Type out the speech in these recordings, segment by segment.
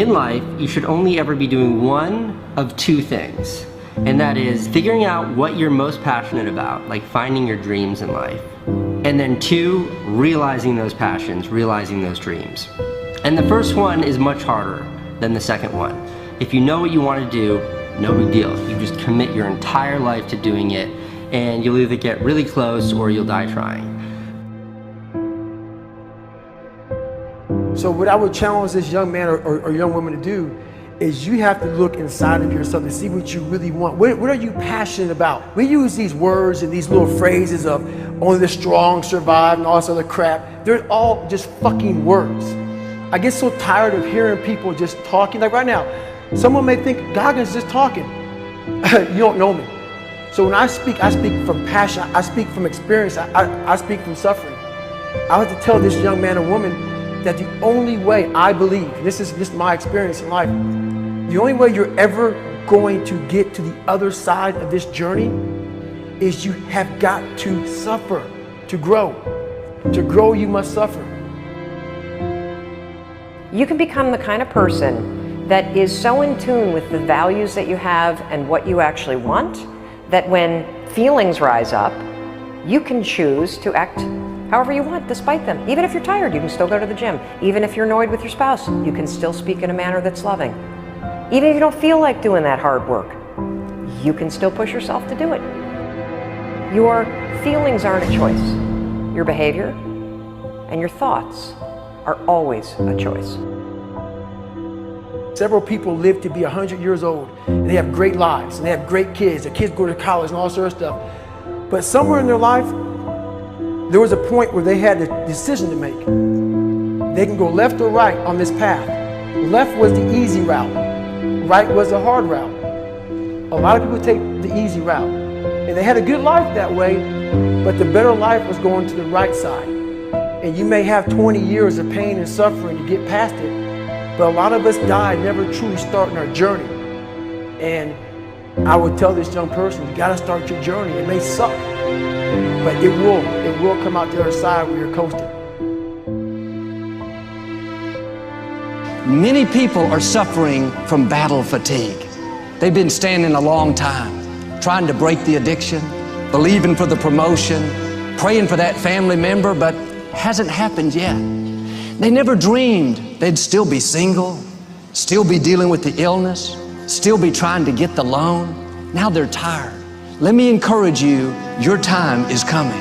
In life, you should only ever be doing one of two things, and that is figuring out what you're most passionate about, like finding your dreams in life. And then two, realizing those passions, realizing those dreams. And the first one is much harder than the second one. If you know what you want to do, no big deal. You just commit your entire life to doing it, and you'll either get really close or you'll die trying. So what I would challenge this young man or young woman to do is you have to look inside of yourself and see what you really want. What are you passionate about? We use these words and these little phrases of only the strong survive and all this other crap. They're all just fucking words. I get so tired of hearing people just talking. Like right now, someone may think Goggins just talking. You don't know me. So when I speak from passion, I speak from experience, I speak from suffering. I have to tell this young man or woman that the only way I believe, this is my experience in life, the only way you're ever going to get to the other side of this journey is you have got to suffer to grow. To grow, you must suffer. You can become the kind of person that is so in tune with the values that you have and what you actually want, that when feelings rise up, you can choose to act however you want despite them. Even if you're tired, you can still go to the gym. Even if you're annoyed with your spouse, you can still speak in a manner that's loving. Even if you don't feel like doing that hard work, you can still push yourself to do it. Your feelings aren't a choice. Your behavior and your thoughts are always a choice. Several people live to be 100 years old, and they have great lives, and they have great kids. Their kids go to college and all sorts of stuff. But somewhere in their life, there was a point where they had a decision to make. They can go left or right on this path. Left was the easy route. Right was the hard route. A lot of people take the easy route. And they had a good life that way, but the better life was going to the right side. And you may have 20 years of pain and suffering to get past it, but a lot of us die never truly starting our journey. And I would tell this young person, you gotta start your journey. It may suck, but it will come out the other side where you're coasting. Many people are suffering from battle fatigue. They've been standing a long time, trying to break the addiction, believing for the promotion, praying for that family member, but hasn't happened yet. They never dreamed they'd still be single, still be dealing with the illness, still be trying to get the loan. Now they're tired. Let me encourage you, your time is coming.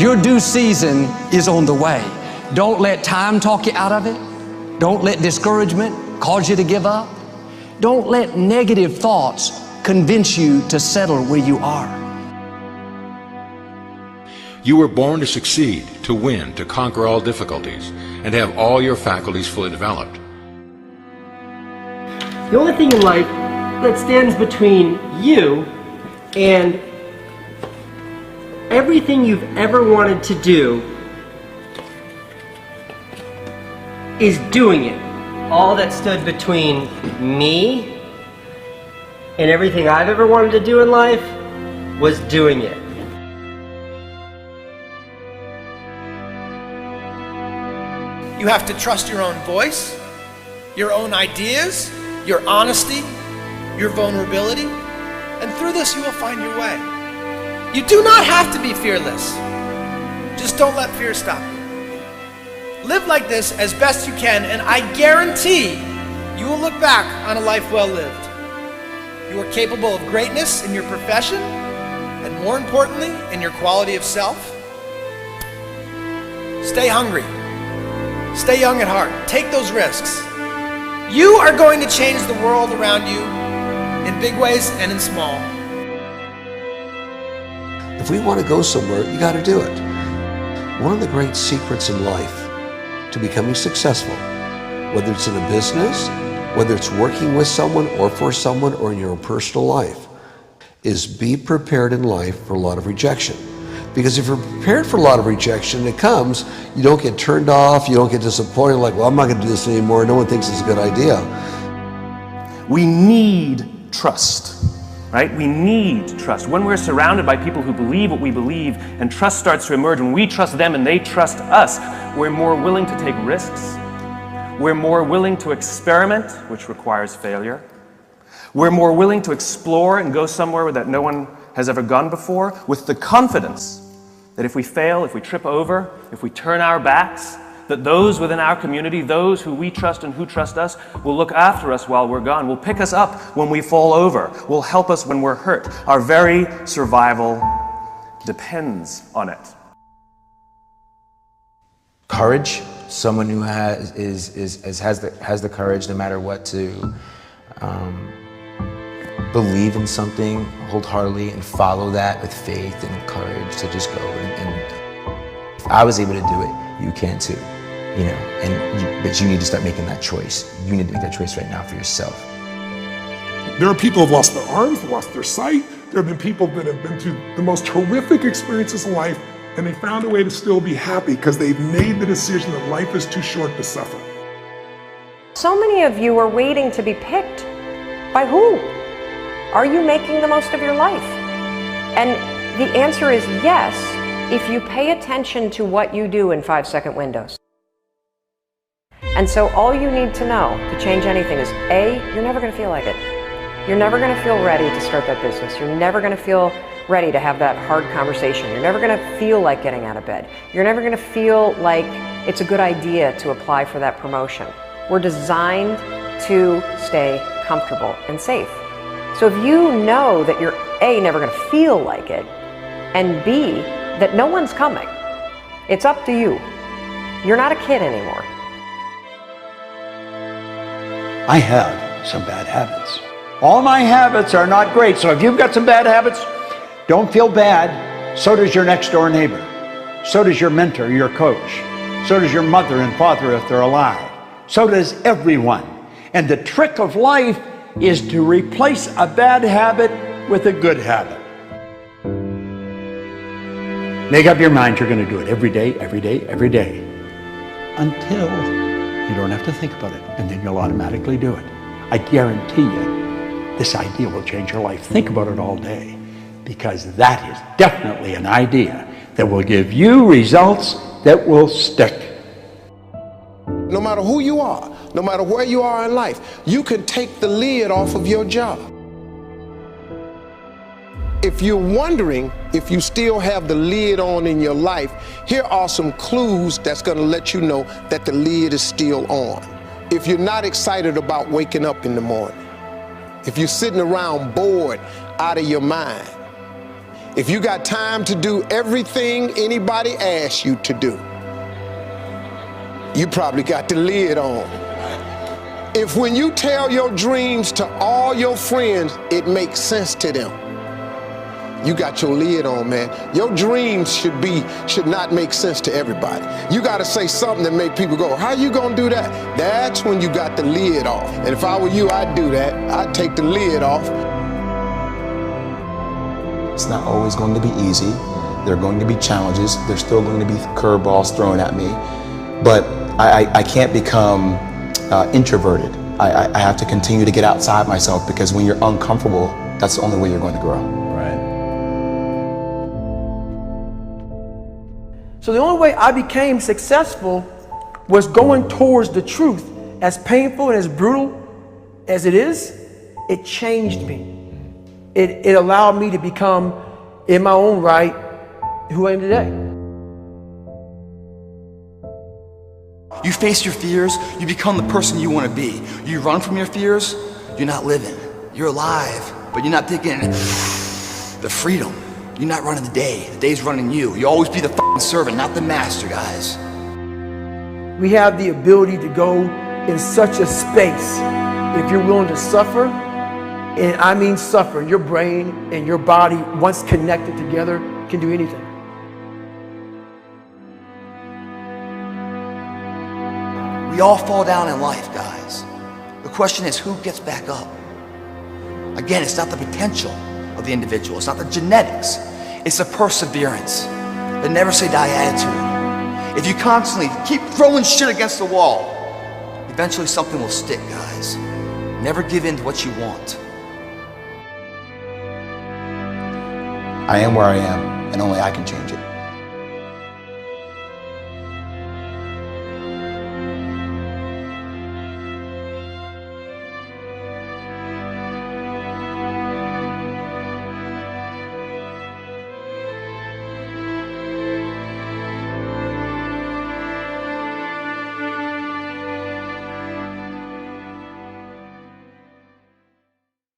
Your due season is on the way. Don't let time talk you out of it. Don't let discouragement cause you to give up. Don't let negative thoughts convince you to settle where you are. You were born to succeed, to win, to conquer all difficulties, and to have all your faculties fully developed. The only thing in life that stands between you and everything you've ever wanted to do is doing it. All that stood between me and everything I've ever wanted to do in life was doing it. You have to trust your own voice, your own ideas, your honesty, your vulnerability, and through this you will find your way. You do not have to be fearless. Just don't let fear stop you. Live like this as best you can, and I guarantee you will look back on a life well lived. You are capable of greatness in your profession, and more importantly, in your quality of self. Stay hungry. Stay young at heart. Take those risks. You are going to change the world around you in big ways and in small. If we want to go somewhere, you got to do it. One of the great secrets in life to becoming successful, whether it's in a business, whether it's working with someone or for someone or in your own personal life, is be prepared in life for a lot of rejection. Because if you're prepared for a lot of rejection, it comes, you don't get turned off, you don't get disappointed, like, well, I'm not going to do this anymore, no one thinks it's a good idea. We need trust, right? We need trust. When we're surrounded by people who believe what we believe and trust starts to emerge, when we trust them and they trust us, we're more willing to take risks. We're more willing to experiment, which requires failure. We're more willing to explore and go somewhere that no one has ever gone before, with the confidence that if we fail, if we trip over, if we turn our backs, that those within our community, those who we trust and who trust us, will look after us while we're gone, will pick us up when we fall over, will help us when we're hurt. Our very survival depends on it. Courage, someone who has the courage no matter what to believe in something wholeheartedly and follow that with faith and courage to just go. And if I was able to do it, you can too. You know, but you need to start making that choice. You need to make that choice right now for yourself. There are people who have lost their arms, lost their sight. There have been people that have been through the most horrific experiences in life, and they found a way to still be happy because they've made the decision that life is too short to suffer. So many of you are waiting to be picked. By who? Are you making the most of your life? And the answer is yes, if you pay attention to what you do in 5-second windows. And so all you need to know to change anything is A, you're never going to feel like it. You're never going to feel ready to start that business. You're never going to feel ready to have that hard conversation. You're never going to feel like getting out of bed. You're never going to feel like it's a good idea to apply for that promotion. We're designed to stay comfortable and safe. So if you know that you're A, never going to feel like it, and B, that no one's coming, it's up to you. You're not a kid anymore. I have some bad habits. All my habits are not great, so if you've got some bad habits, don't feel bad. So does your next door neighbor. So does your mentor, your coach. So does your mother and father if they're alive. So does everyone. And the trick of life is to replace a bad habit with a good habit. Make up your mind you're going to do it every day, every day, every day, until you don't have to think about it, and then you'll automatically do it. I guarantee you, this idea will change your life. Think about it all day, because that is definitely an idea that will give you results that will stick. No matter who you are, no matter where you are in life, you can take the lid off of your job. If you're wondering if you still have the lid on in your life, here are some clues that's going to let you know that the lid is still on. If you're not excited about waking up in the morning, if you're sitting around bored out of your mind, if you got time to do everything anybody asks you to do, you probably got the lid on. If when you tell your dreams to all your friends, it makes sense to them, you got your lid on, man. Your dreams should not make sense to everybody. You got to say something that make people go, how you gonna do that? That's when you got the lid off. And if I were you, I'd do that. I'd take the lid off. It's not always going to be easy. There are going to be challenges. There's still going to be curveballs thrown at me. But I can't become introverted. I have to continue to get outside myself, because when you're uncomfortable, that's the only way you're going to grow. Right. So the only way I became successful was going towards the truth. As painful and as brutal as it is, it changed me. It allowed me to become, in my own right, who I am today. You face your fears, you become the person you want to be. You run from your fears, you're not living. You're alive, but you're not taking the freedom. You're not running the day. The day's running you. You always be the f***ing servant, not the master, guys. We have the ability to go in such a space if you're willing to suffer, and I mean suffer. Your brain and your body, once connected together, can do anything. We all fall down in life, guys. The question is, who gets back up? Again, it's not the potential of the individual. It's not the genetics. It's the perseverance, the never say die attitude. If you constantly keep throwing shit against the wall, eventually something will stick, guys. Never give in to what you want. I am where I am, and only I can change it.